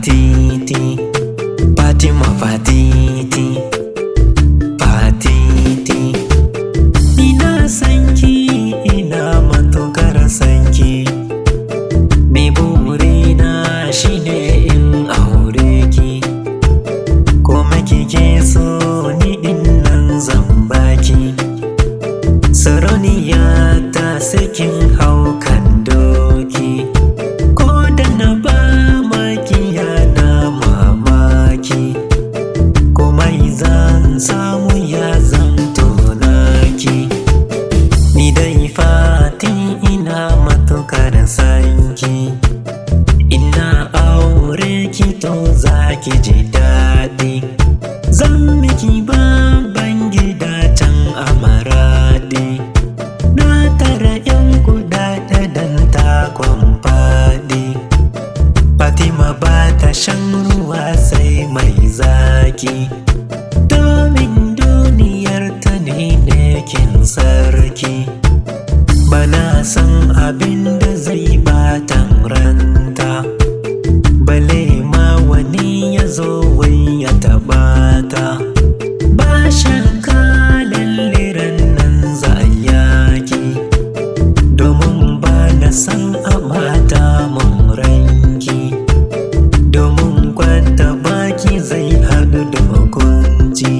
Fatiti, Fatima Fatiti, Fatiti. Ina sanki, ina matukar sanki. Me burina shine in aure ki. Kuma kike so ni dinnan zan baki. Sarauniya ta sakin haukan doki. Ko da na ba makiya na mamaki. Komai zan samu ya zanto naki. Ni dai Fati ina matukar sanki. Ina aure ki to zaki ji daɗi. Zan miki babban gida can a Maradi. Na tara 'yan kuɗaɗe dan takon faɗi. Fatima ba ta shan ruwa sai mai zaki. Domin duniyar ta ne kin sarki. Bana san abin da zai batan ranta. Bale ma wani ya zo wai ya taɓa ta. Ba shakka lalliran nan za a yaki. Domin ba na san a mata mun ranki. Domin kwanta baki zai haɗu da hukunci.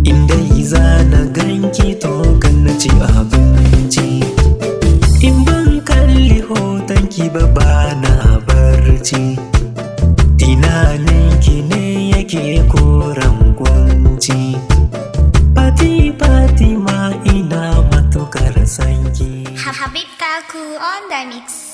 Inda za na ganki to kan na ci abinci. In ban kalli hotonki ba na barci. Tunaninki ne yake koran kunci. Fatima ina matukar sanki. Habib Kaku on the mix.